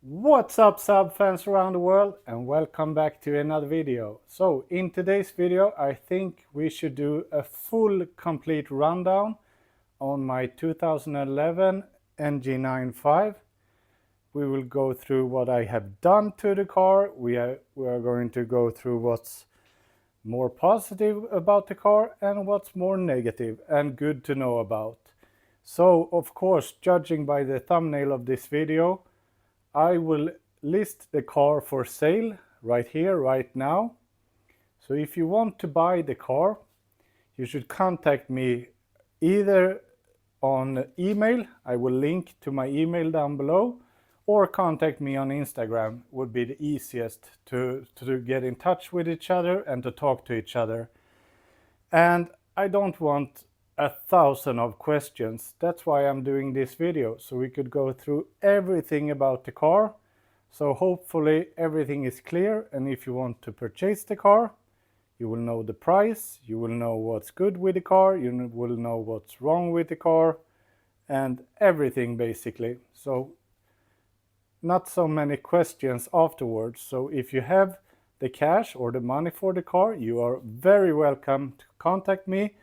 What's up, SAAB fans around the world, and welcome back to another video. So in today's video I think we should do a full complete rundown on my 2011 ng9-5. We will go through what I have done to the car. We are going to go through what's more positive about the car and what's more negative and good to know about. So of course, judging by the thumbnail of this video, I will list the car for sale right here, right now. So if you want to buy the car, you should contact me either on email, I will link to my email down below, or contact me on Instagram would be the easiest to get in touch with each other and to talk to each other. And I don't want 1,000 of questions. That's why I'm doing this video, so we could go through everything about the car. So hopefully everything is clear, and if you want to purchase the car, you will know the price, you will know what's good with the car, you will know what's wrong with the car, and everything basically. So not so many questions afterwards. So if you have the cash or the money for the car, you are very welcome to contact me.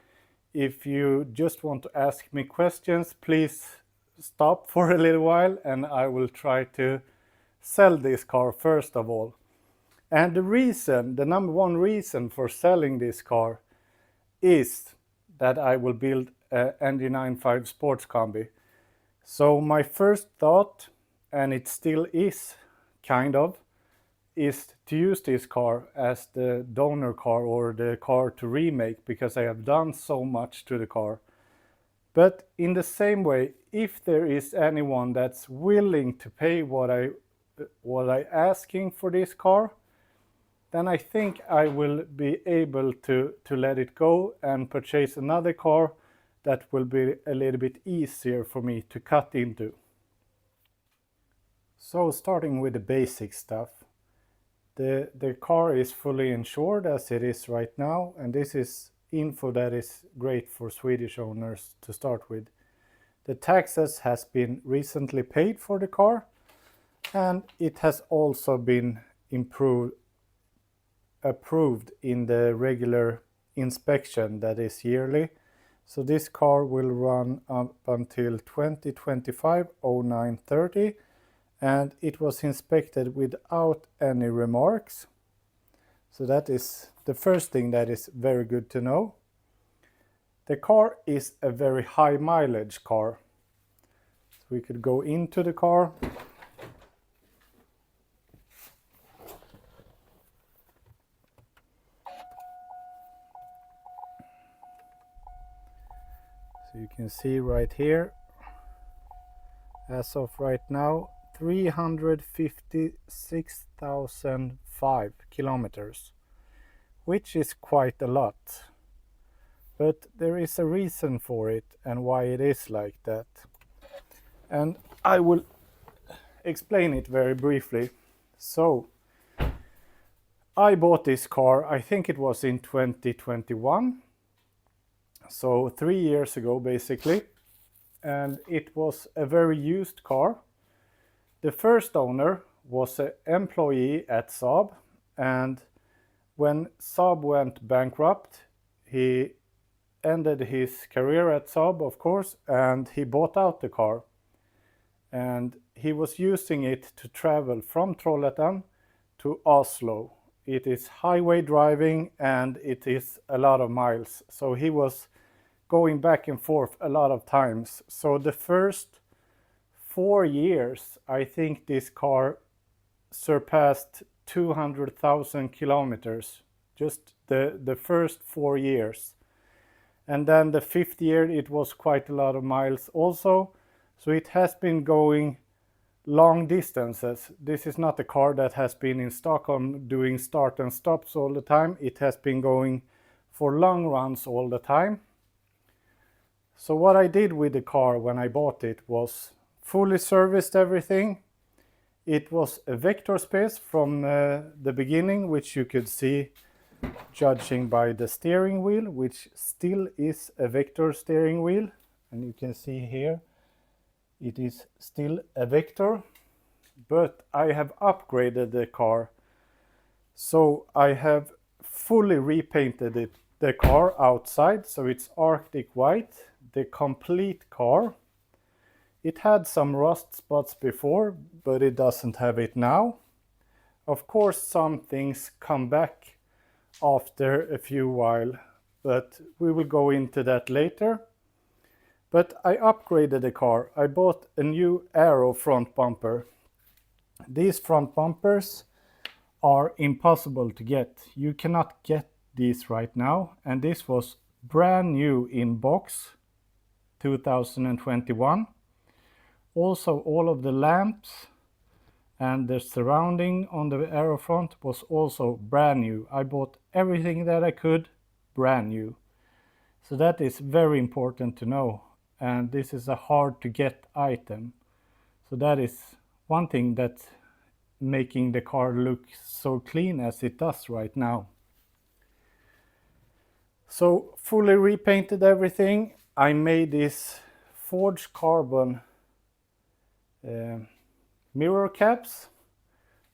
If you just want to ask me questions, please stop for a little while and I will try to sell this car first of all. And the number one reason for selling this car is that I will build a ng9-5 Sports Combi. So my first thought, and it still is kind of, is to use this car as the donor car or the car to remake, because I have done so much to the car. But in the same way, if there is anyone that's willing to pay what I asking for this car, then I think I will be able to let it go and purchase another car that will be a little bit easier for me to cut into. So starting with the basic stuff. The car is fully insured as it is right now, and this is info that is great for Swedish owners to start with. The taxes has been recently paid for the car, and it has also been approved in the regular inspection that is yearly. So this car will run up until 2025 09/30. And it was inspected without any remarks. So that is the first thing that is very good to know. The car is a very high mileage car. So we could go into the car. So you can see right here, as of right now, 356,005 kilometers, which is quite a lot. But there is a reason for it and why it is like that. And I will explain it very briefly. So, I bought this car, I think it was in 2021. So 3 years ago basically. And it was a very used car. The first owner was an employee at SAAB, and when SAAB went bankrupt, he ended his career at SAAB, of course, and he bought out the car. And he was using it to travel from Trollhättan to Oslo. It is highway driving and it is a lot of miles. So he was going back and forth a lot of times. So the first 4 years, I think this car surpassed 200,000 kilometers, just the first 4 years. And then the 5th year, it was quite a lot of miles also. So it has been going long distances. This is not a car that has been in Stockholm doing start and stops all the time. It has been going for long runs all the time. So what I did with the car when I bought it was fully serviced everything. It was a vector space from the beginning, which you could see judging by the steering wheel, which still is a vector steering wheel. And you can see here, it is still a vector. but I have upgraded the car. So I have fully repainted the car outside, so it's Arctic white, the complete car. It had some rust spots before, but it doesn't have it now. Of course, some things come back after a few while, but we will go into that later. But I upgraded the car. I bought a new Aero front bumper. These front bumpers are impossible to get. You cannot get these right now, and this was brand new in box 2021. Also, all of the lamps and the surrounding on the Aero front was also brand new. I bought everything that I could brand new. So that is very important to know, and this is a hard to get item. So that is one thing that's making the car look so clean as it does right now. So fully repainted everything. I made this forged carbon mirror caps.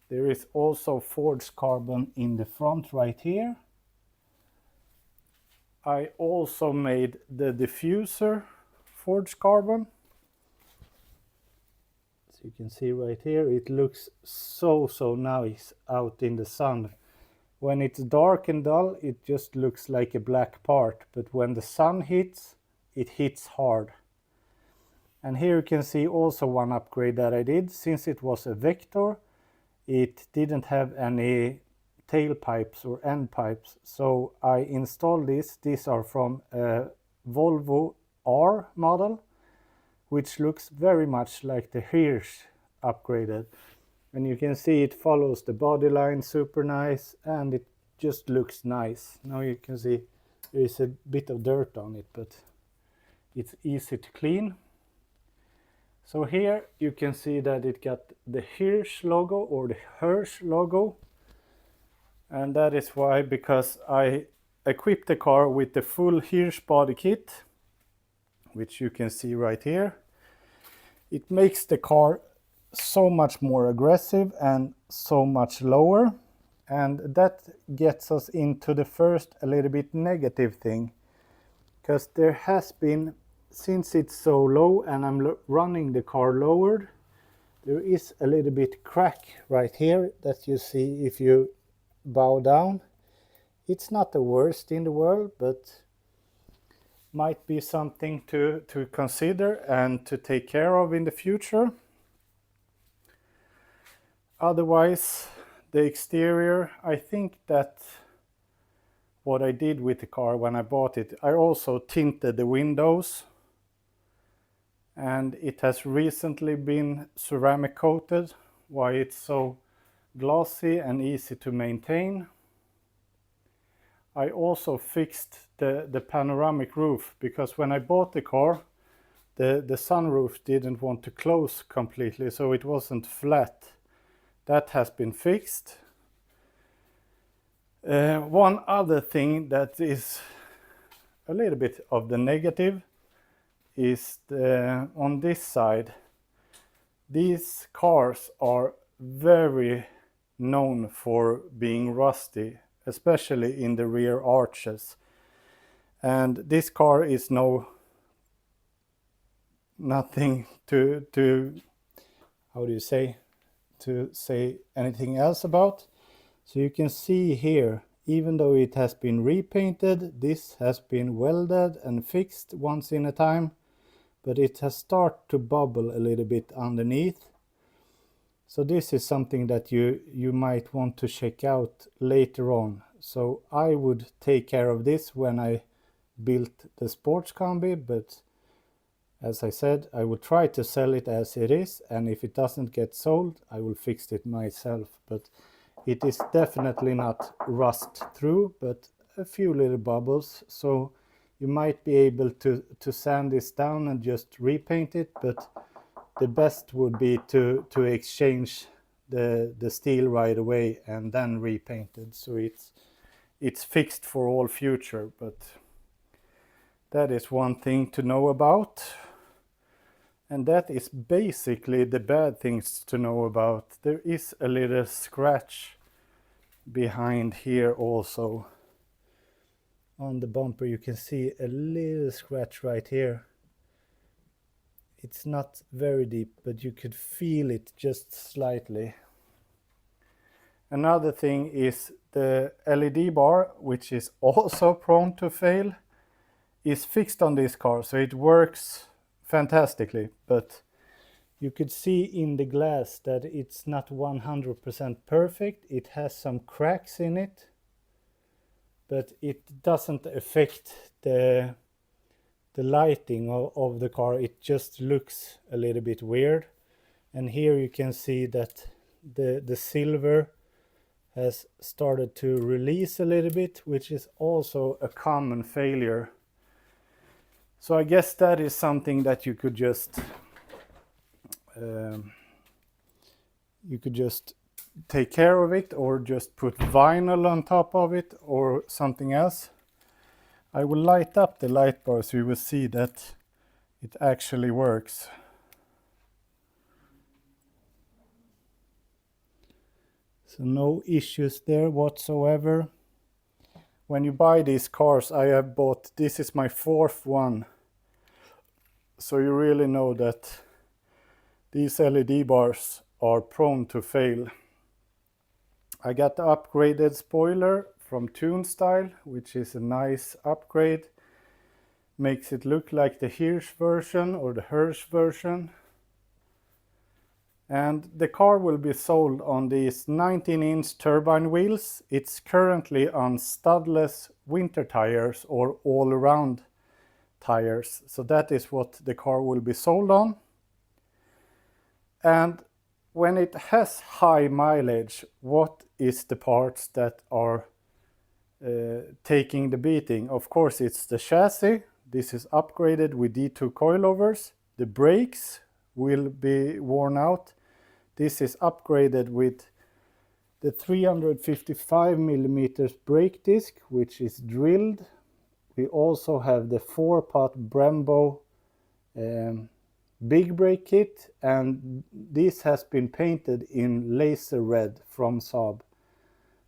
There is also forged carbon in the front right here. I also made the diffuser forged carbon. So you can see right here, it looks so nice out in the sun. When it's dark and dull, it just looks like a black part, but when the sun hits, it hits hard. And here you can see also one upgrade that I did. Since it was a Vector, it didn't have any tailpipes or end pipes, so I installed this. These are from a Volvo R model, which looks very much like the Hirsch upgraded. And you can see it follows the body line super nice, and it just looks nice. Now you can see there is a bit of dirt on it, but it's easy to clean. So here you can see that it got the Hirsch logo or the Hirsch logo. And that is why, because I equipped the car with the full Hirsch body kit, which you can see right here. It makes the car so much more aggressive and so much lower. And that gets us into the first a little bit negative thing. Because there has been, since it's so low and I'm running the car lowered, there is a little bit crack right here that you see if you bow down. It's not the worst in the world, but might be something to consider and to take care of in the future. Otherwise, the exterior, I think that what I did with the car when I bought it, I also tinted the windows, and it has recently been ceramic coated, why it's so glossy and easy to maintain. I also fixed the panoramic roof, because when I bought the car, the sunroof didn't want to close completely, so it wasn't flat. That has been fixed. One other thing that is a little bit of the negative is on this side. These cars are very known for being rusty, especially in the rear arches. And this car is nothing to how do you say, to say anything else about. So you can see here, even though it has been repainted, this has been welded and fixed once in a time, but it has started to bubble a little bit underneath. So this is something that you might want to check out later on. So I would take care of this when I built the sports combi, but as I said, I will try to sell it as it is, and if it doesn't get sold, I will fix it myself. But it is definitely not rust through, but a few little bubbles. So you might be able to sand this down and just repaint it, but the best would be to exchange the steel right away and then repaint it, so it's fixed for all future. But that is one thing to know about. And that is basically the bad things to know about. There is a little scratch behind here also. On the bumper you can see a little scratch right here. It's not very deep, but you could feel it just slightly. Another thing is the LED bar, which is also prone to fail, is fixed on this car, so it works fantastically, but you could see in the glass that it's not 100% perfect. It has some cracks in it, but it doesn't affect the lighting of the car. It just looks a little bit weird. And here you can see that the silver has started to release a little bit, which is also a common failure. So I guess that is something that you could just take care of it, or just put vinyl on top of it or something else. I will light up the light bar so you will see that it actually works. So no issues there whatsoever. When you buy these cars, I have bought, this is my 4th one. So you really know that these LED bars are prone to fail. I got the upgraded spoiler from Tunestyle, which is a nice upgrade. Makes it look like the Hirsch version or the Hirsch version. And the car will be sold on these 19-inch turbine wheels. It's currently on studless winter tires or all-around tires. So that is what the car will be sold on. And when it has high mileage, what is the parts that are taking the beating? Of course, it's the chassis. This is upgraded with D2 coilovers. The brakes will be worn out. This is upgraded with the 355 millimeters brake disc, which is drilled. We also have the 4-pot Brembo big brake kit, and this has been painted in laser red from SAAB.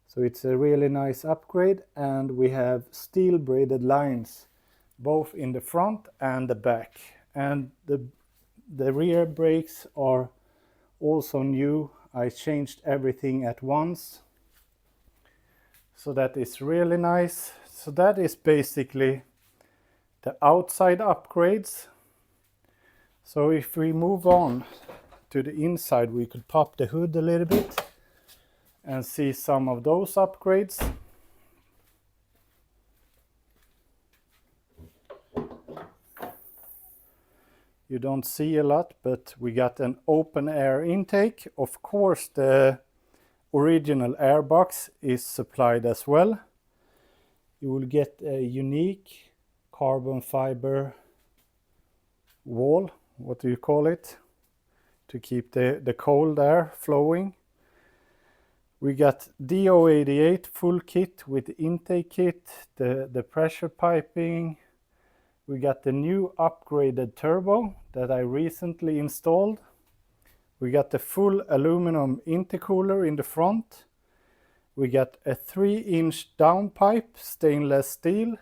So it's a really nice upgrade, and we have steel braided lines both in the front and the back. And the rear brakes are also new. I changed everything at once. So that is really nice. So that is basically the outside upgrades. So if we move on to the inside, we could pop the hood a little bit and see some of those upgrades. You don't see a lot, but we got an open air intake. Of course, the original airbox is supplied as well. You will get a unique carbon fiber wall, what do you call it, to keep the cold air flowing. We got DO88 full kit with intake kit, the pressure piping. We got the new upgraded turbo that I recently installed. We got the full aluminum intercooler in the front. We got a 3-inch downpipe, stainless steel.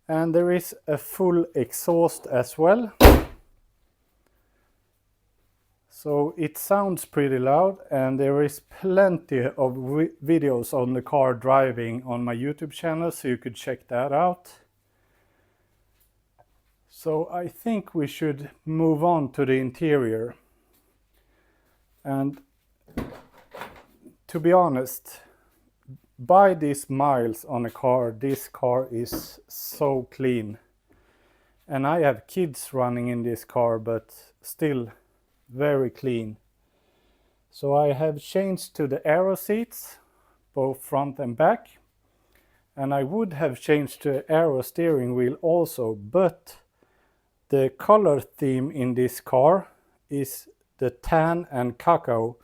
And there is a full exhaust as well. So it sounds pretty loud, and there is plenty of videos on the car driving on my YouTube channel, so you could check that out. So I think we should move on to the interior. And to be honest, by these miles on a car, this car is so clean. And I have kids running in this car, but still very clean. So I have changed to the aero seats, both front and back. And I would have changed to aero steering wheel also, but the color theme in this car is the tan and cacao.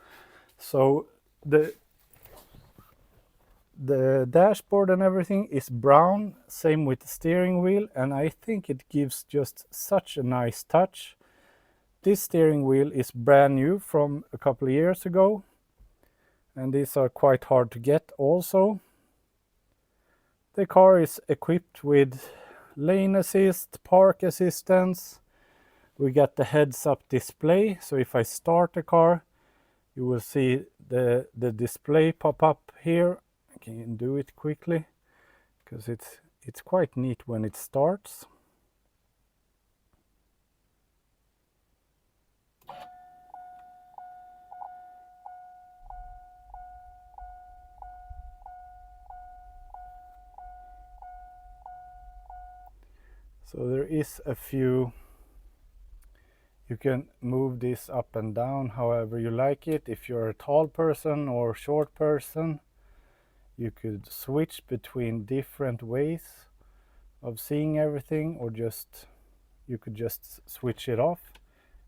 So the dashboard and everything is brown, same with the steering wheel, and I think it gives just such a nice touch. This steering wheel is brand new from a couple of years ago, and these are quite hard to get also. The car is equipped with lane assist, park assistance. We got the heads-up display, so if I start the car, you will see the display pop up here. I can do it quickly because it's quite neat when it starts. So there is a few, you can move this up and down however you like it. If you're a tall person or short person, you could switch between different ways of seeing everything, or you could just switch it off.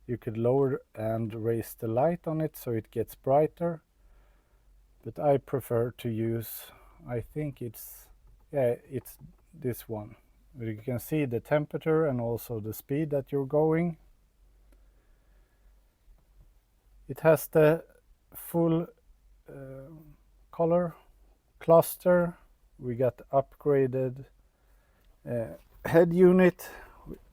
You could lower and raise the light on it so it gets brighter, but I prefer to use, I think it's this one. You can see the temperature and also the speed that you're going. It has the full color cluster. We got upgraded head unit.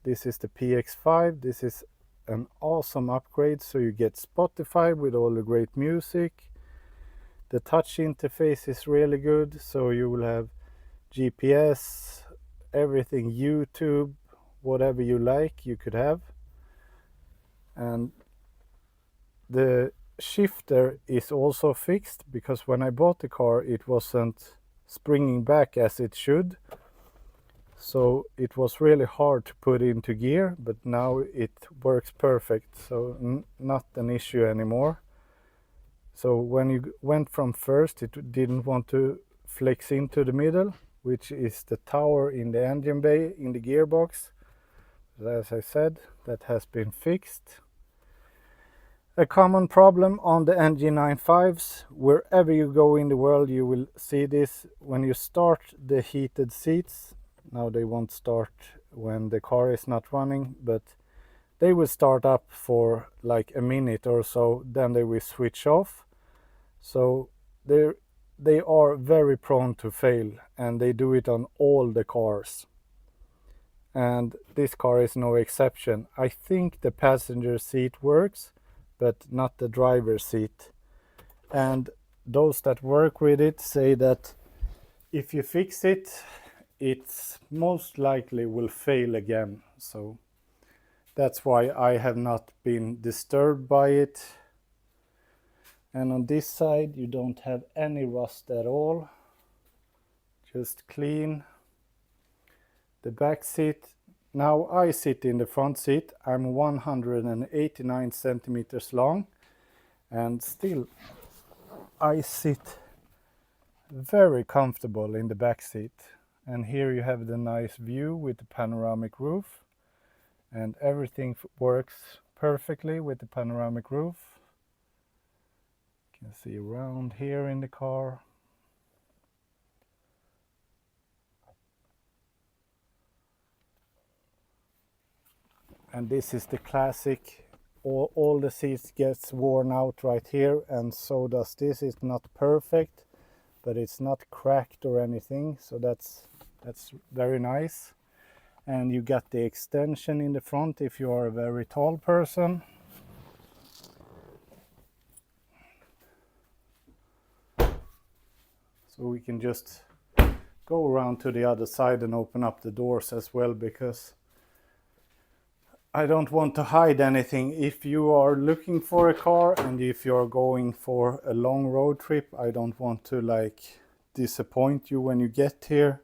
This is the PX5. This is an awesome upgrade, so you get Spotify with all the great music. The touch interface is really good, so you will have GPS, everything, YouTube, whatever you like you could have. And the shifter is also fixed, because when I bought the car it wasn't springing back as it should, so it was really hard to put into gear, but now it works perfect, so not an issue anymore. So when you went from first, it didn't want to flex into the middle, which is the tower in the engine bay in the gearbox. As I said, that has been fixed. A common problem on the ng9-5s, wherever you go in the world you will see this. When you start the heated seats, now they won't start when the car is not running, but they will start up for like a minute or so, then they will switch off. So they are very prone to fail, and they do it on all the cars. And this car is no exception. I think the passenger seat works, but not the driver's seat. And those that work with it say that if you fix it, it's most likely will fail again. So that's why I have not been disturbed by it. And on this side you don't have any rust at all, just clean. The back seat, now I sit in the front seat. I'm 189 centimeters long, and still I sit very comfortable in the back seat. And here you have the nice view with the panoramic roof, and everything works perfectly with the panoramic roof. You can see around here in the car. And this is the classic, all the seats gets worn out right here, and so does this. It's not perfect, but it's not cracked or anything, so that's very nice. And you got the extension in the front if you are a very tall person. So we can just go around to the other side and open up the doors as well, because I don't want to hide anything. If you are looking for a car and if you're going for a long road trip, I don't want to like disappoint you when you get here.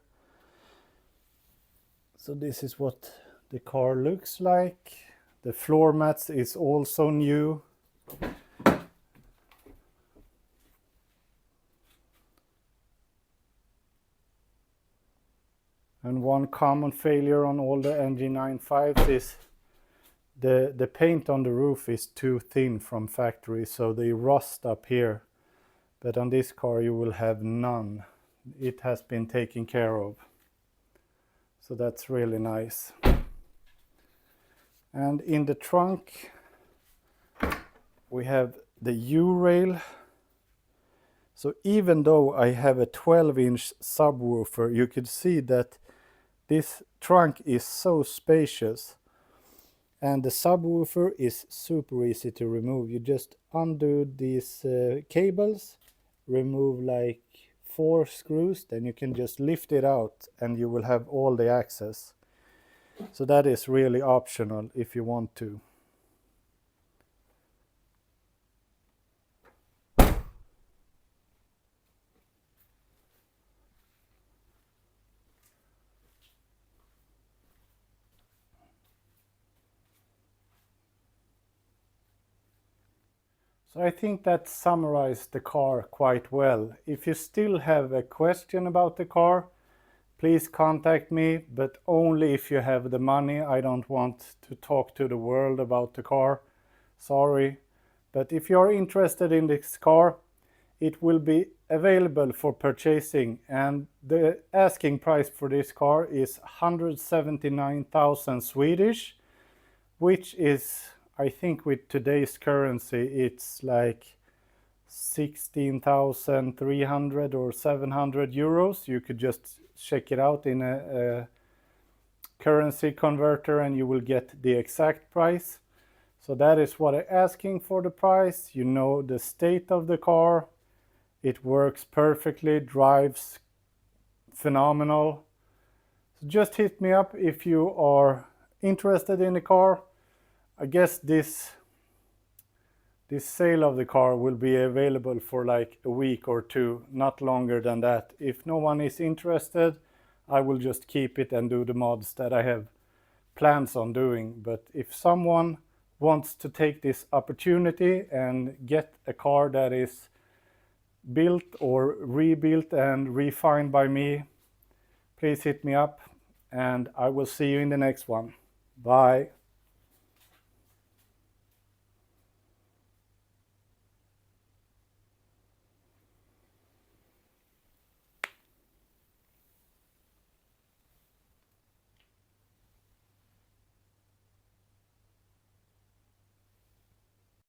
So this is what the car looks like. The floor mats is also new. And one common failure on all the ng9-5s is the paint on the roof is too thin from factory, so they rust up here. But on this car you will have none. It has been taken care of. So that's really nice. And in the trunk we have the U-rail. So even though I have a 12-inch subwoofer, you could see that this trunk is so spacious. And the subwoofer is super easy to remove. You just undo these cables, remove like 4 screws, then you can just lift it out and you will have all the access. So that is really optional if you want to. So I think that summarized the car quite well. If you still have a question about the car, please contact me, but only if you have the money. I don't want to talk to the world about the car. Sorry. But if you're interested in this car, it will be available for purchasing, and the asking price for this car is 179,000 Swedish, which is, I think with today's currency, it's like 16,300 or 700 euros. You could just check it out in a currency converter and you will get the exact price. So that is what I'm asking for the price. You know the state of the car. It works perfectly, drives phenomenal. So just hit me up if you are interested in the car. I guess this sale of the car will be available for like a week or two, not longer than that. If no one is interested, I will just keep it and do the mods that I have plans on doing. But if someone wants to take this opportunity and get a car that is built or rebuilt and refined by me, please hit me up and I will see you in the next one. Bye.